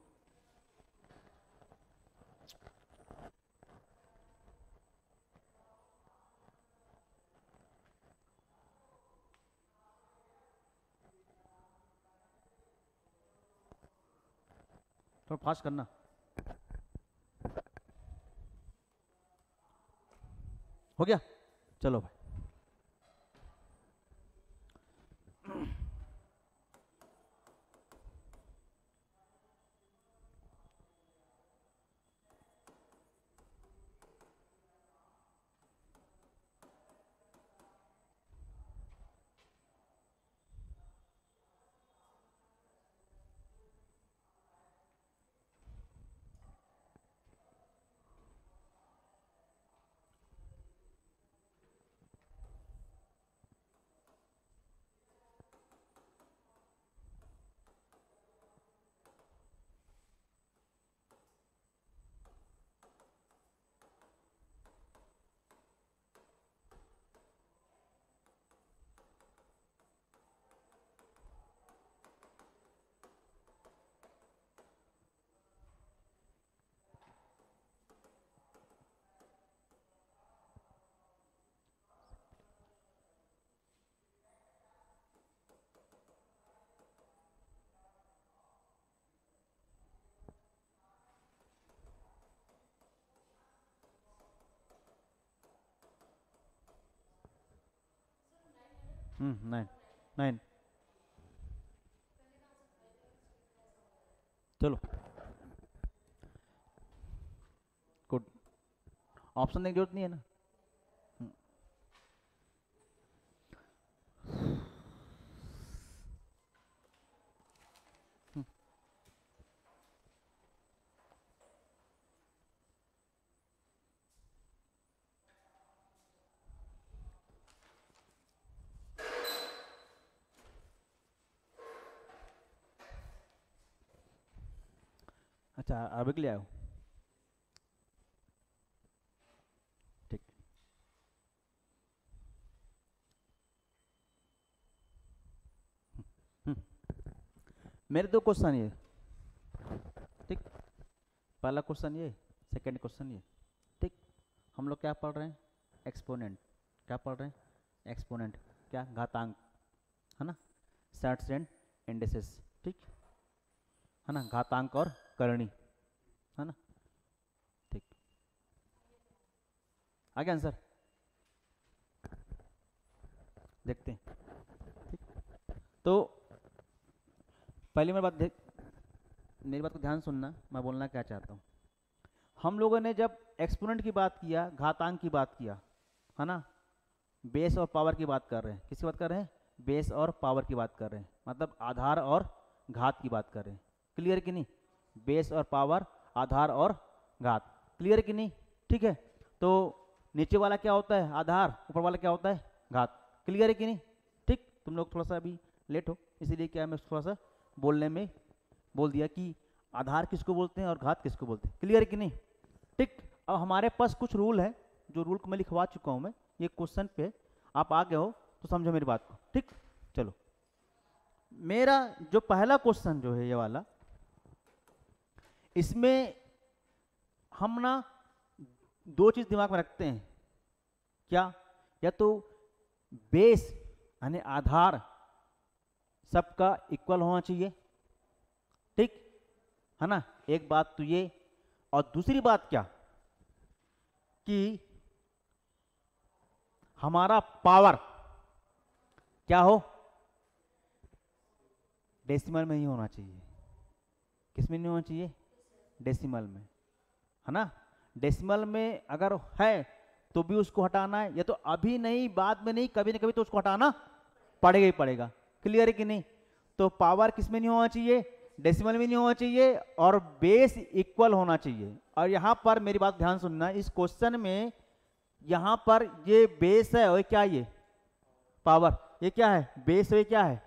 थोड़ा फास्ट करना, हो गया, चलो भाई। नाइन, 9, चलो गुड। ऑप्शन देने की जरूरत नहीं है ना। अच्छा अभी के लिए आयो, ठीक। मेरे 2 क्वेश्चन ये, ठीक। पहला क्वेश्चन ये, सेकंड क्वेश्चन ये, ठीक। हम लोग क्या पढ़ रहे हैं, एक्सपोनेंट। क्या पढ़ रहे हैं, एक्सपोनेंट, क्या, घातांक, है ना, सेट्स एंड इंडिसेस, ठीक, है ना, घातांक और करणी, है ना, ठीक। आगे आंसर, देखते हैं। ठीक, तो पहले मेरी बात को ध्यान सुनना, मैं बोलना क्या चाहता हूँ। हम लोगों ने जब एक्सपोनेंट की बात किया, घातांक की बात किया, है ना, बेस और पावर की बात कर रहे हैं। किसकी बात कर रहे हैं? बेस और पावर की बात कर रहे हैं, मतलब आधार और घात की बात कर रहे हैं। क्लियर कि नहीं? बेस और पावर, आधार और घात, क्लियर कि नहीं? ठीक है, तो नीचे वाला क्या होता है? आधार। ऊपर वाला क्या होता है? घात। क्लियर है कि नहीं? ठीक, तुम लोग थोड़ा सा अभी लेट हो, इसीलिए क्या मैं थोड़ा सा बोलने में बोल दिया कि आधार किसको बोलते हैं और घात किसको बोलते हैं। क्लियर है कि नहीं? ठीक, अब हमारे पास कुछ रूल है, जो रूल को मैं लिखवा चुका हूँ। मैं ये क्वेश्चन पे आप आ गए हो तो समझो मेरी बात को। ठीक, चलो, मेरा जो पहला क्वेश्चन जो है ये वाला, इसमें हम ना दो चीज दिमाग में रखते हैं। क्या? या तो बेस यानी आधार सबका इक्वल होना चाहिए, ठीक है ना, एक बात तो ये। और दूसरी बात क्या कि हमारा पावर क्या हो? डेसिमल में ही होना चाहिए। किस में नहीं होना चाहिए? डेसिमल में, है ना। डेसिमल में अगर है तो भी उसको हटाना है, या तो अभी नहीं, बाद में नहीं, कभी ना कभी तो उसको हटाना पड़ेगा ही पड़ेगा। क्लियर है कि नहीं? तो पावर किस में नहीं होना चाहिए? डेसिमल में नहीं होना चाहिए, और बेस इक्वल होना चाहिए। और यहां पर मेरी बात ध्यान सुनना, इस क्वेश्चन में यहां पर ये बेस है और क्या ये पावर, ये क्या है? बेस है, ये क्या है?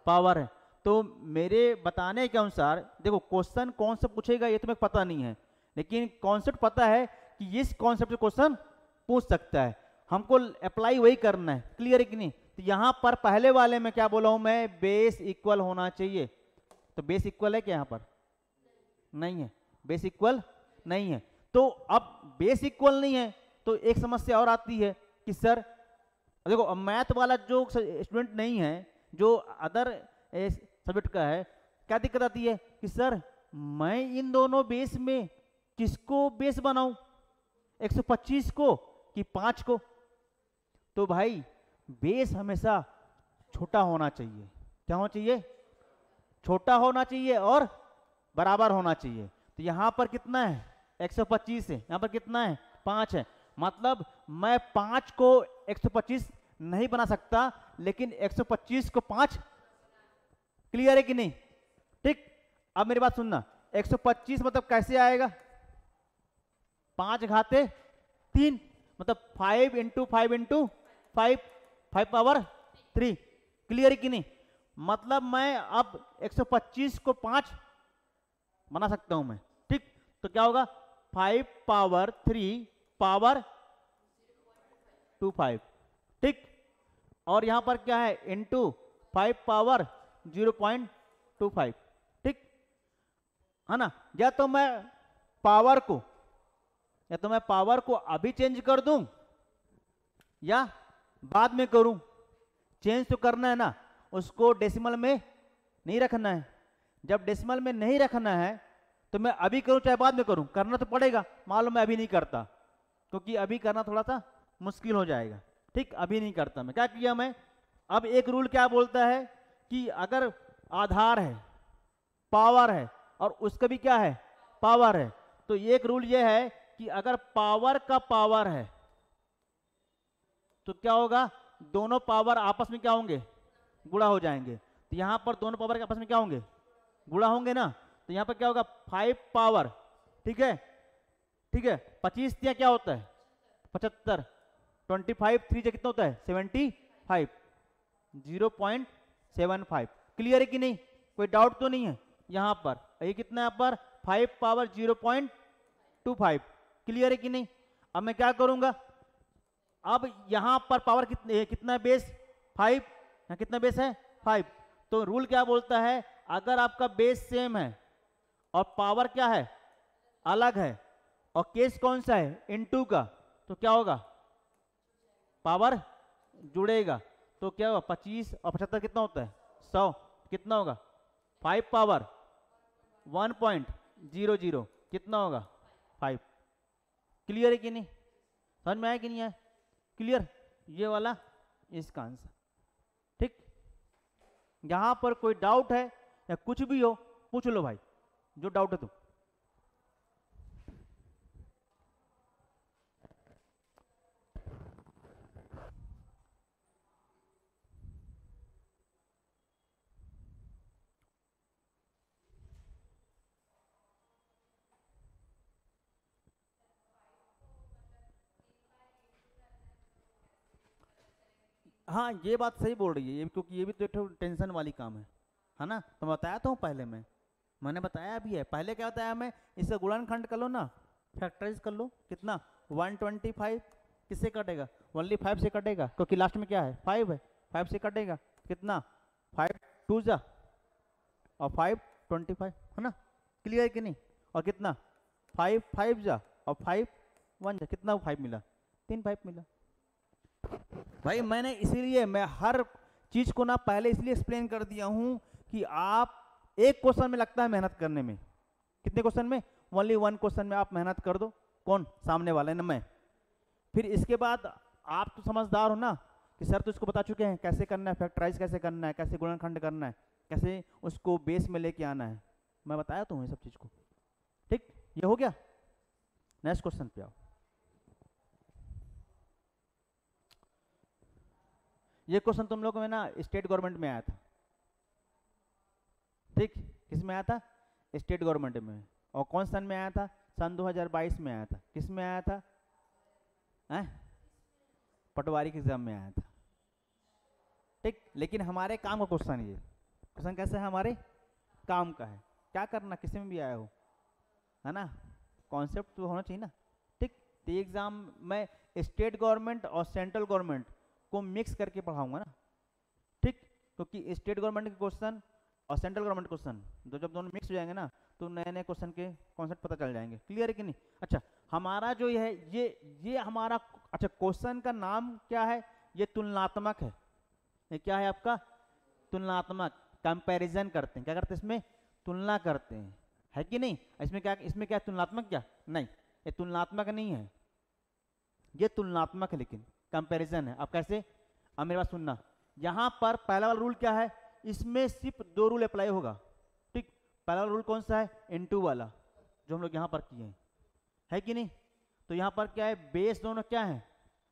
पावर है। तो मेरे बताने के अनुसार देखो, क्वेश्चन कौन सा पूछेगा ये तुम्हें पता नहीं है, लेकिन कॉन्सेप्ट पता है कि इस कॉन्सेप्ट से क्वेश्चन पूछ सकता है, हमको अप्लाई वही करना है। क्लियर है कि नहीं? तो यहां पर पहले वाले में क्या बोला हूं मैं? बेस इक्वल होना चाहिए। तो बेस इक्वल है क्या? यहां पर नहीं है, बेस इक्वल नहीं है। तो अब बेस इक्वल नहीं है तो एक समस्या और आती है कि सर देखो, मैथ वाला जो स्टूडेंट नहीं है, जो अदर सब्जेक्ट का है, क्या दिक्कत आती है कि सर मैं इन दोनों बेस में किसको बेस बनाऊं, 125 को कि 5 को? तो भाई बेस हमेशा छोटा होना चाहिए। क्या होना चाहिए? छोटा होना चाहिए और बराबर होना चाहिए। तो यहां पर कितना है? 125 है, यहां पर कितना है? 5 है। मतलब मैं 5 को 125 नहीं बना सकता, लेकिन 125 को 5। क्लियर है कि नहीं? ठीक, अब मेरी बात सुनना, 125 मतलब कैसे आएगा? 5 घाते 3, मतलब 5 इंटू 5 इंटू 5, 5 पावर 3। क्लियर है कि नहीं? मतलब मैं अब 125 को 5 बना सकता हूं मैं। ठीक, तो क्या होगा? 5 पावर 3 पावर 25। ठीक, और यहां पर क्या है? Into 5 power 0.25। ठीक है ना। या तो मैं पावर को अभी चेंज कर दूं या बाद में करूं। चेंज तो करना है ना, उसको डेसिमल में नहीं रखना है। जब डेसिमल में नहीं रखना है तो मैं अभी करूं चाहे बाद में करूं, करना तो पड़ेगा। मालूम मैं अभी नहीं करता, क्योंकि अभी करना थोड़ा सा मुश्किल हो जाएगा। ठीक, अभी नहीं करता। मैं क्या किया मैं, अब एक रूल क्या बोलता है कि अगर आधार है, पावर है, और उसका भी क्या है? पावर है, तो एक रूल ये है कि अगर पावर का पावर है तो क्या होगा? दोनों पावर आपस में क्या होंगे? गुणा हो जाएंगे। तो यहां पर दोनों पावर के आपस में क्या होंगे? गुणा होंगे ना। तो यहां पर क्या होगा? 5 पावर, ठीक है, ठीक है, 25 दिया क्या होता है? 75। 25 3 से कितना होता है? 75, 0.75। क्लियर है कि नहीं? कोई डाउट तो नहीं है यहां पर? ये कितना है यहाँ पर? 5 पावर 0.25। क्लियर है कि नहीं? अब मैं क्या करूंगा, अब यहां पर पावर कितना बेस? 5। यहां कितना बेस है? 5। तो रूल क्या बोलता है, अगर आपका बेस सेम है और पावर क्या है? अलग है, और केस कौन सा है? इनटू का, तो क्या होगा? पावर जुड़ेगा। तो क्या होगा? 25 और 75 कितना होता है? 100। कितना होगा? 5 पावर 1.00 कितना होगा? 5। क्लियर है कि नहीं? समझ में आया कि नहीं आया? क्लियर? ये वाला इसका आंसर। यहाँ पर कोई डाउट है या कुछ भी हो पूछ लो भाई, जो डाउट है तो। हाँ ये बात सही बोल रही है ये, क्योंकि ये भी तो एक टेंशन वाली काम है ना। तो बताया तो हूँ पहले मैंने बताया भी है। पहले क्या बताया मैं, इससे गुणनखंड कर लो ना, फैक्टराइज कर लो, कितना 125 किससे कटेगा, ओनली 5 से कटेगा, क्योंकि लास्ट में क्या है 5 है, 5 से कटेगा कितना 5 2 जा और 5 25 है ना, क्लियर कि नहीं। और कितना 5 5 जा और 5 1 जा, कितना 5 मिला 3 5 मिला भाई। मैंने इसीलिए मैं हर चीज को ना पहले इसलिए एक्सप्लेन कर दिया हूं कि आप एक क्वेश्चन में लगता है मेहनत करने में, कितने क्वेश्चन में, ओनली 1 क्वेश्चन में आप मेहनत कर दो, कौन सामने वाला है ना मैं। फिर इसके बाद आप तो समझदार हो ना कि सर तो इसको बता चुके हैं कैसे करना है, फैक्टराइज कैसे करना है, कैसे गुणनखंड करना है, कैसे उसको बेस में लेके आना है, मैं बताया तो हूँ ये सब चीज को। ठीक, ये हो गया। नेक्स्ट क्वेश्चन पे आओ। ये क्वेश्चन तुम लोगों में ना स्टेट गवर्नमेंट में आया था, ठीक, किस में आया था, स्टेट गवर्नमेंट में। और कौन सन में आया था, सन 2022 में आया था। किस में आया था, पटवारी के एग्जाम में आया था। ठीक, लेकिन हमारे काम का क्वेश्चन, ये क्वेश्चन कैसे है, हमारे काम का है, क्या करना किसी में भी आया हो, है ना, कॉन्सेप्ट तो होना चाहिए ना। ठीक, तो एग्जाम में स्टेट गवर्नमेंट और सेंट्रल गवर्नमेंट को मिक्स करके पढ़ाऊंगा ना। ठीक, क्योंकि स्टेट गवर्नमेंट के क्वेश्चन और सेंट्रल गवर्नमेंट क्वेश्चन तो जब दोनों मिक्स हो जाएंगे ना तो नए नए क्वेश्चन के कॉन्सेप्ट पता चल जाएंगे। क्लियर है कि नहीं। अच्छा, हमारा जो है ये हमारा, अच्छा क्वेश्चन का नाम क्या है, ये तुलनात्मक है। ये क्या है आपका, तुलनात्मक, कंपैरिजन करते हैं, क्या करते हैं इसमें, तुलना करते हैं, है कि नहीं। इसमें क्या तुलनात्मक, क्या नहीं, ये तुलनात्मक नहीं है, ये तुलनात्मक है लेकिन कंपैरिजन है। अब कैसे, अब मेरे पास सुनना, यहां पर पहला वाला रूल क्या है, इसमें सिर्फ 2 रूल अप्लाई होगा। ठीक, पहला वाला रूल कौन सा है, इनटू वाला, जो हम लोग यहां पर किए हैं, है कि नहीं। तो यहां पर क्या है, बेस दोनों क्या है,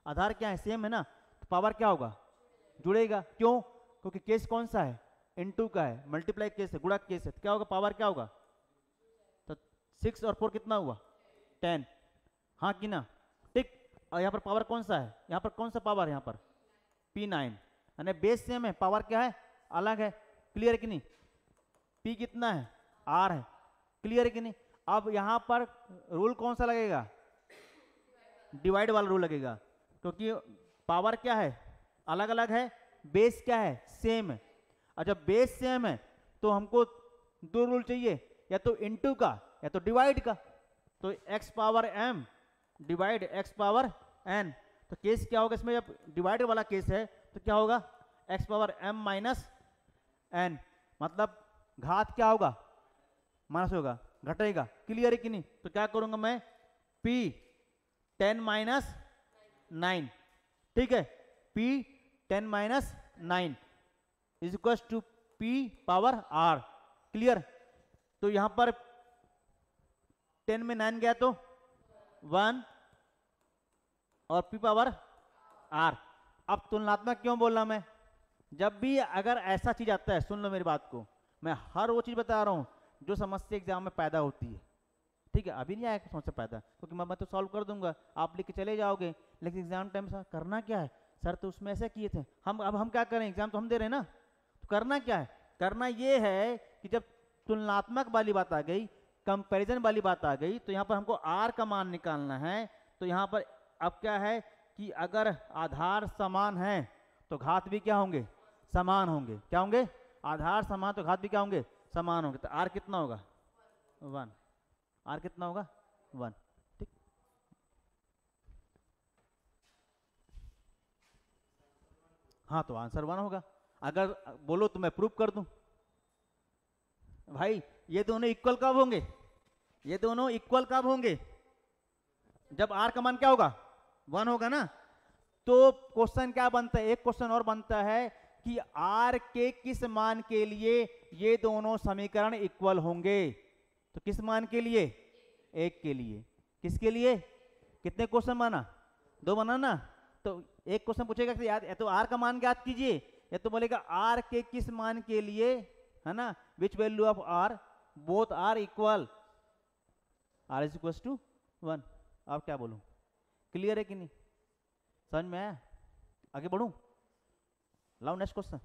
आधार क्या है, सेम है ना, तो पावर क्या होगा, जुड़ेगा। क्यों, क्योंकि केस कौन सा है, इनटू का है, मल्टीप्लाई केस है, गुणा केस है, तो क्या होगा, पावर क्या होगा, तो 6 और 4 कितना हुआ 10, हाँ कि ना। ठीक, और यहाँ पर पावर कौन सा है, यहाँ पर कौन सा पावर है, यहाँ पर P9, यानी बेस सेम है, पावर क्या है, अलग है। क्लियर है कि नहीं, P कितना है, R है। क्लियर है कि नहीं। अब यहाँ पर रूल कौन सा लगेगा, डिवाइड वाला रूल लगेगा, क्योंकि पावर क्या है, अलग अलग है, बेस क्या है, सेम है। और जब बेस सेम है तो हमको 2 रूल चाहिए, या तो इनटू का या तो डिवाइड का। तो x power m divide x power n, तो केस क्या होगा इसमें, जब डिवाइड वाला केस है तो क्या होगा, x power m minus n, मतलब घात क्या होगा, माइनस होगा, घटेगा। क्लियर है कि नहीं। तो क्या करूंगा मैं, p 10 माइनस 9, ठीक है, p 10 minus 9 is equal to p power r। Clear. तो यहां पर 10 में 9 गया तो 1 और p पावर r। अब तुलनात्मक क्यों बोल रहा मैं, जब भी अगर ऐसा चीज आता है, सुन लो मेरी बात को, मैं हर वो चीज बता रहा हूं जो समस्या एग्जाम में पैदा होती है। ठीक है, अभी नहीं आया समस्या पैदा, क्योंकि मैं तो सॉल्व कर दूंगा, आप लिख के चले जाओगे, लेकिन एग्जाम टाइम से करना क्या है, सर तो उसमें ऐसे किए थे हम, अब हम क्या करें, एग्जाम तो हम दे रहे हैं ना, तो करना क्या है, करना ये है कि जब तुलनात्मक वाली बात आ गई, कंपैरिजन वाली बात आ गई, तो यहाँ पर हमको r का मान निकालना है। तो यहाँ पर अब क्या है कि अगर आधार समान है तो घात भी क्या होंगे, समान होंगे। क्या होंगे, आधार समान तो घात भी क्या होंगे, समान होंगे। तो r कितना होगा 1, r कितना होगा 1। ठीक, हाँ तो आंसर 1 होगा। अगर बोलो तो मैं प्रूफ कर दूं। भाई ये दोनों इक्वल कब होंगे, ये दोनों इक्वल कब होंगे, जब r का मान क्या होगा 1 होगा ना। तो क्वेश्चन क्या बनता है, एक क्वेश्चन और बनता है कि आर के किस मान के लिए ये दोनों समीकरण इक्वल होंगे। तो किस मान के लिए? एक के लिए। किसके लिए? कितने क्वेश्चन बना? दो बना ना। तो एक क्वेश्चन पूछेगा कि यार या तो आर का मान ज्ञात कीजिए, या तो बोलेगा आर के किस मान के लिए, है ना, which value of r both are equal, r is equal to 1। अब क्या बोलूं? क्लियर है कि नहीं? समझ में आया? आगे बढ़ूं? लाओ नेक्स्ट क्वेश्चन।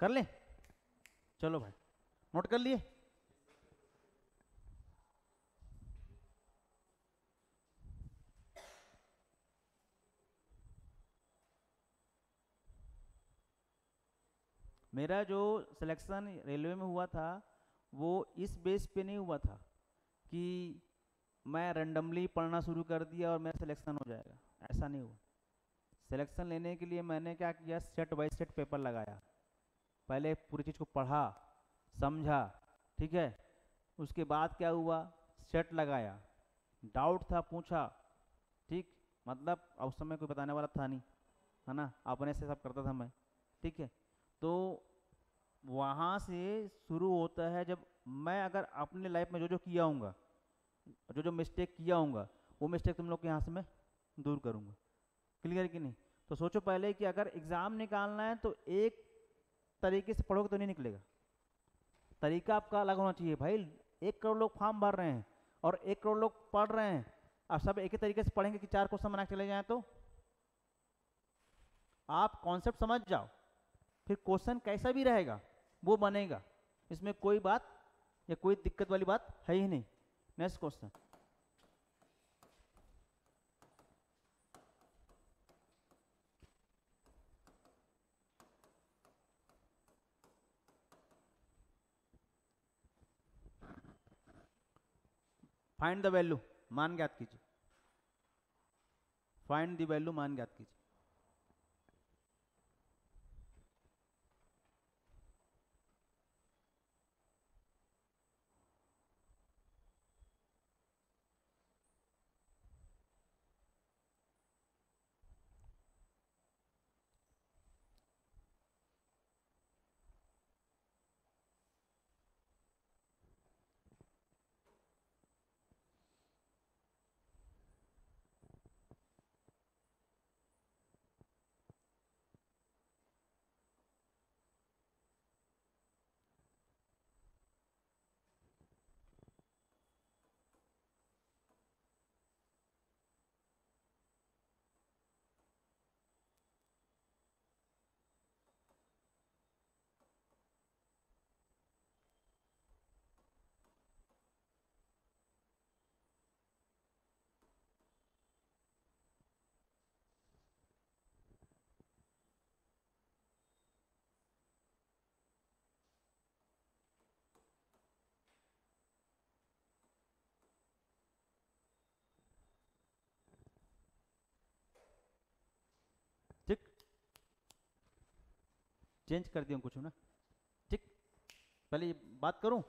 कर ले? चलो भाई, नोट कर लिए? मेरा जो सिलेक्शन रेलवे में हुआ था वो इस बेस पे नहीं हुआ था कि मैं रैंडमली पढ़ना शुरू कर दिया और मेरा सिलेक्शन हो जाएगा, ऐसा नहीं हुआ। सिलेक्शन लेने के लिए मैंने क्या किया, सेट बाय सेट पेपर लगाया, पहले पूरी चीज़ को पढ़ा समझा, ठीक है, उसके बाद क्या हुआ, सेट लगाया, डाउट था पूछा, ठीक, मतलब उस समय कोई बताने वाला था नहीं, है ना, अपने से सब करता था मैं, ठीक है। तो वहाँ से शुरू होता है, जब मैं अगर अपने लाइफ में जो जो किया हूँगा, जो जो मिस्टेक किया हूँगा, वो मिस्टेक तुम लोग के यहाँ से मैं दूर करूँगा। क्लियर कि नहीं? तो सोचो पहले कि अगर एग्ज़ाम निकालना है तो एक तरीके से पढ़ोगे तो नहीं निकलेगा, तरीका आपका अलग होना चाहिए भाई। 1 करोड़ लोग फॉर्म भर रहे हैं और 1 करोड़ लोग पढ़ रहे हैं, अब सब एक ही तरीके से पढ़ेंगे कि 4 क्वेश्चन बना के चले जाएं? तो आप कॉन्सेप्ट समझ जाओ, फिर क्वेश्चन कैसा भी रहेगा वो बनेगा, इसमें कोई बात या कोई दिक्कत वाली बात है ही नहीं। Next question. Find the value, मान ज्ञात कीजिए। फाइंड द वैल्यू, मान ज्ञात कीजिए। ठीक, चेंज कर दिया कुछ ना, ठीक। पहले ये बात करूं,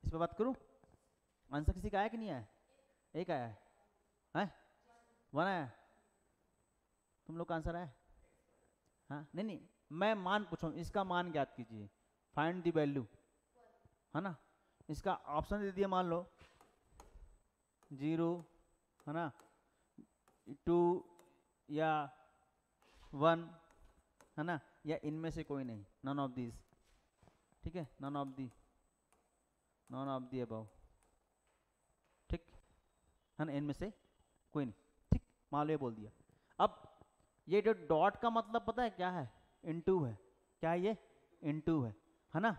इस पर बात करूं। आंसर किसी का आया कि नहीं आया? एक आया है? 1 आया? तुम लोग का आंसर आया? हाँ, नहीं नहीं, मैं मान पूछा हूं, इसका मान ज्ञात कीजिए, फाइंड द वैल्यू, है ना। इसका ऑप्शन दे दिया, मान लो 0, है ना, 2 या 1, है ना, या इनमें से कोई नहीं, नन ऑफ दीज, ठीक है, नन ऑफ दी अबव, ठीक है ना, इनमें से कोई नहीं, ठीक, मान लो ये बोल दिया। अब ये जो डॉट का मतलब पता है क्या है? इनटू है। क्या है ये? इनटू है ना।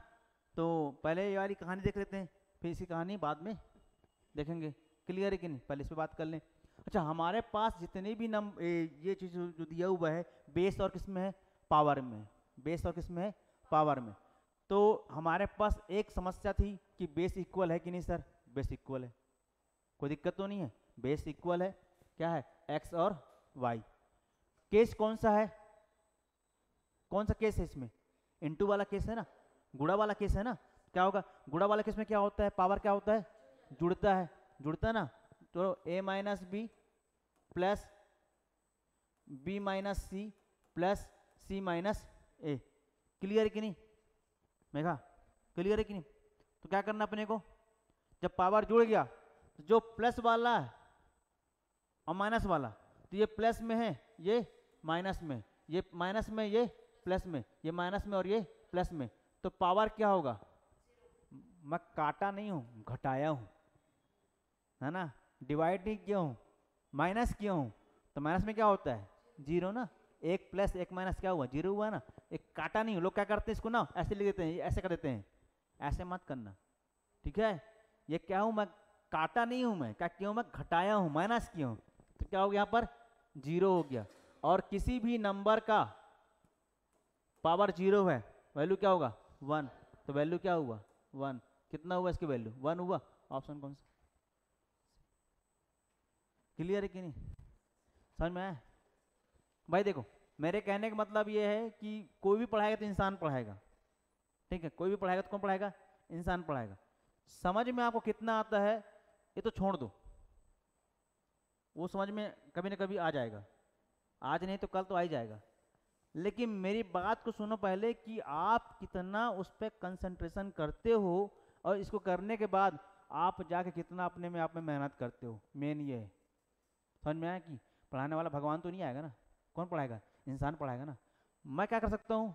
तो पहले ये वाली कहानी देख लेते हैं, फिर इसकी कहानी बाद में देखेंगे। क्लियर है कि नहीं? पहले इस पर बात कर लें। अच्छा, हमारे पास जितने भी ये चीज़ जो दिया हुआ है, बेस और किस में है? पावर में। बेस और किस में है? पावर में। तो हमारे पास एक समस्या थी कि बेस इक्वल है कि नहीं सर? बेस इक्वल है, कोई दिक्कत तो नहीं है, बेस इक्वल है, क्या है? एक्स और वाई। केस कौन सा है? कौन सा केस है इसमें? इनटू वाला केस है ना, गुणा वाला केस है ना। क्या होगा, गुणा वाले केस में क्या होता है, पावर क्या होता है, जुड़ता है ना। तो a minus b plus b minus c plus c minus a, clear है कि नहीं मेघा, क्लियर है कि नहीं। तो क्या करना अपने को, जब पावर जुड़ गया तो जो प्लस वाला है और माइनस वाला, तो ये प्लस में है ये माइनस में, ये माइनस में ये प्लस में, ये माइनस में और ये प्लस में, तो पावर क्या होगा, मैं काटा नहीं हूं घटाया हूं, है ना, डिवाइड नहीं किया हूं, माइनस किया हूं, तो माइनस में क्या होता है जीरो ना, एक प्लस एक माइनस क्या हुआ, जीरो हुआ ना, एक काटा नहीं हूं। लोग क्या करते हैं इसको ना ऐसे लिख देते हैं, ऐसे कर देते हैं, ऐसे मत करना, ठीक है। ये क्या हूं मैं, काटा नहीं हूं मैं, क्या किया हूं मैं, घटाया हूं, माइनस किया हूं, तो क्या हो गया यहाँ पर जीरो हो गया। और किसी भी नंबर का पावर जीरो है, वैल्यू क्या होगा 1, तो वैल्यू क्या हुआ 1, कितना हुआ इसकी वैल्यू 1 हुआ। ऑप्शन कौन सा, क्लियर है कि नहीं, समझ में आया भाई। देखो मेरे कहने का मतलब ये है कि कोई भी पढ़ाएगा तो इंसान पढ़ाएगा, ठीक है, कोई भी पढ़ाएगा तो कौन पढ़ाएगा, इंसान पढ़ाएगा। समझ में आपको कितना आता है ये तो छोड़ दो, वो समझ में कभी ना कभी आ जाएगा, आज नहीं तो कल तो आ ही जाएगा। लेकिन मेरी बात को सुनो पहले कि आप कितना उस पर कंसंट्रेशन करते हो, और इसको करने के बाद आप जाके कितना अपने में आप में मेहनत करते हो, मेन ये है। समझ में आया कि पढ़ाने वाला भगवान तो नहीं आएगा ना, कौन पढ़ाएगा, इंसान पढ़ाएगा ना। मैं क्या कर सकता हूँ,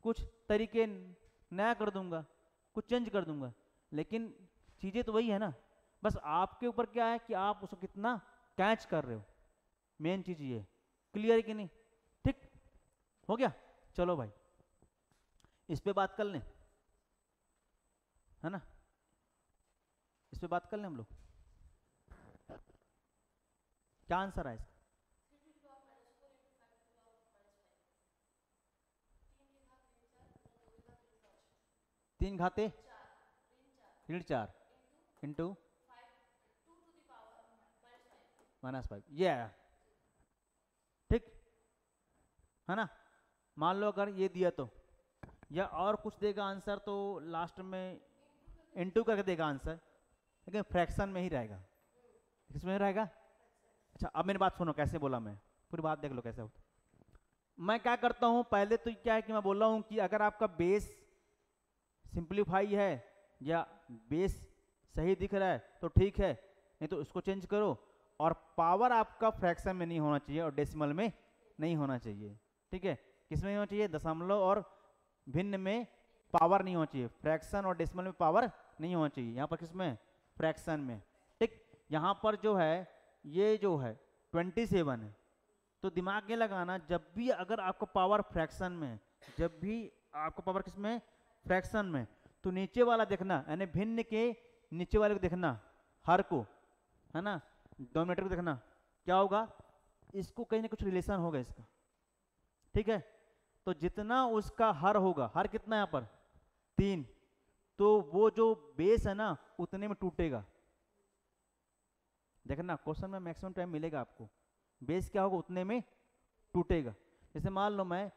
कुछ तरीके नया कर दूंगा, कुछ चेंज कर दूंगा, लेकिन चीज़ें तो वही है ना, बस आपके ऊपर क्या है कि आप उसको कितना कैच कर रहे हो, मेन चीज़ ये। क्लियर है कि नहीं, ठीक हो गया। चलो भाई इस पे बात कर लें, है ना, इस पे बात कर लें हम लोग, क्या आंसर है इसका, 3 घाते ऋण 4 इंटू -5, ये आया, ठीक है ना। मान लो अगर ये दिया तो, या और कुछ देगा आंसर तो लास्ट में इंटू करके देगा आंसर, लेकिन फ्रैक्शन में ही रहेगा, किसमें रहेगा। अच्छा अब मेरी बात सुनो, कैसे बोला मैं, पूरी बात देख लो कैसे होता। मैं क्या करता हूं, पहले तो क्या है कि मैं बोल रहा हूं कि अगर आपका बेस सिंप्लीफाई है या बेस सही दिख रहा है तो ठीक है, नहीं तो उसको चेंज करो। और पावर आपका फ्रैक्शन में नहीं होना चाहिए और डेसिमल में नहीं होना चाहिए, ठीक है। किस में होना चाहिए, दशमलव और भिन्न में पावर नहीं होना चाहिए, फ्रैक्शन और डेसिमल में पावर नहीं होना चाहिए। यहाँ पर किस में, फ्रैक्शन में, ठीक। यहाँ पर जो है ये जो है 27 है, तो दिमाग ये लगाना जब भी अगर आपको पावर फ्रैक्शन में, जब भी आपको पावर किस में, फ्रैक्शन में, तो नीचे वाला देखना, यानी भिन्न के नीचे वाले को देखना, हर को, है ना, डोमिनेटर को देखना, क्या होगा, इसको कहीं ना कुछ रिलेशन होगा इसका, ठीक है। तो जितना उसका हर होगा, हर कितना यहाँ पर 3, तो वो जो बेस है ना उतने में टूटेगा। देखना क्वेश्चन में मैक्सिमम टाइम मिलेगा आपको, बेस क्या होगा उतने में टूटेगा। जैसे मान लो मैं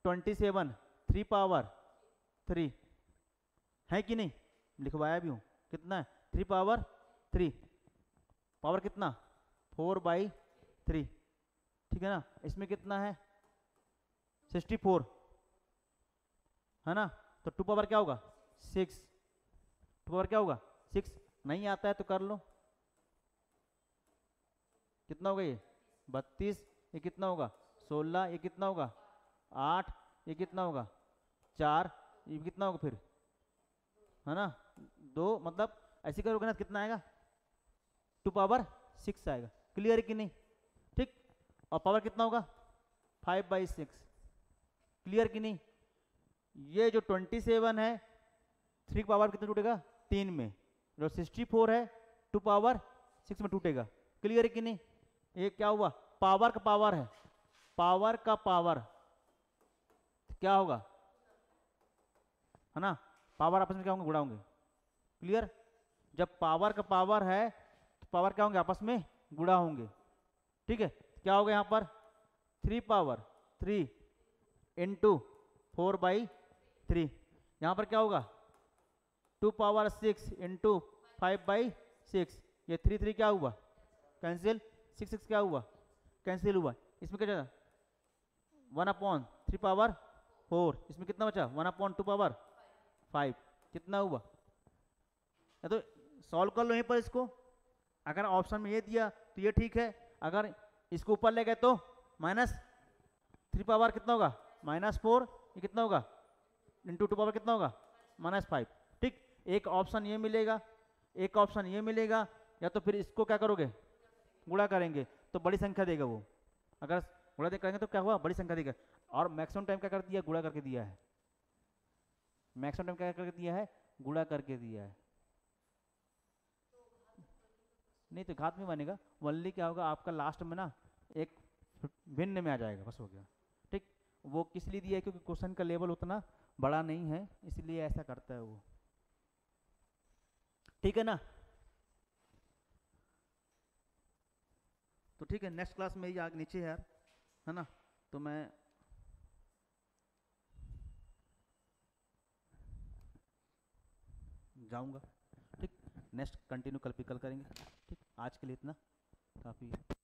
27 3 पावर 3 है कि नहीं, लिखवाया भी हूं, कितना है 3 पावर 3, पावर कितना 4/3, ठीक है ना। इसमें कितना है 64, है ना, तो 2 पावर क्या होगा 6, 2 पावर क्या होगा 6। नहीं आता है तो कर लो, कितना होगा ये 32, ये कितना होगा 16, ये कितना होगा 8, ये कितना होगा 4, ये कितना होगा फिर, है ना 2, मतलब ऐसे करोगे ना कितना आएगा 2 पावर 6 आएगा। क्लियर है कि नहीं, ठीक। और पावर कितना होगा 5/6, क्लियर कि नहीं। ये जो 27 है 3 पावर कितना टूटेगा 3 में, जो 64 है 2 पावर 6 में टूटेगा। क्लियर है कि नहीं। ये क्या हुआ, पावर का पावर है, पावर का पावर क्या होगा, है ना, पावर आपस में क्या होंगे, गुणा होंगे। क्लियर, जब पावर का पावर है तो पावर क्या होंगे, आपस में गुणा होंगे, ठीक है। क्या होगा यहाँ पर 3 पावर 3 इंटू 4/3, यहाँ पर क्या होगा टू पावर 6 इंटू 5/6, ये 3 क्या हुआ, कैंसिल, 6 क्या हुआ, कैंसिल हुआ। इसमें क्या जाता, 1/3 इसमें कितना बचा, 1/2/5, कितना हुआ। या तो सॉल्व कर लो यहीं पर इसको, अगर ऑप्शन में ये दिया तो ये ठीक है, अगर इसको ऊपर ले गए तो -3 कितना होगा, -4, ये कितना होगा, इंटू 2 कितना होगा, -5। ठीक, एक ऑप्शन ये मिलेगा, एक ऑप्शन ये मिलेगा, या तो फिर इसको क्या करोगे, गुणा करेंगे तो बड़ी संख्या देगा वो, अगर गुणा करेंगे तो क्या हुआ, बड़ी संख्या देगा। और मैक्सिमम टाइम क्या कर दिया, गुणा करके दिया है, मैक्सिमम टाइम क्या करके दिया है, गुणा करके दिया है। नहीं तो घात में बनेगा, वनली क्या होगा आपका लास्ट में ना एक भिन्न में आ जाएगा, बस हो गया। ठीक, वो किस लिए दिया है, क्योंकि क्वेश्चन का लेवल उतना बड़ा नहीं है, इसलिए ऐसा करता है वो। ठीक है ना, तो ठीक है, नेक्स्ट क्लास में ही आगे नीचे है यार, है ना, तो मैं जाऊंगा। ठीक, नेक्स्ट कंटिन्यू कल पे कल करेंगे। ठीक, आज के लिए इतना काफ़ी है।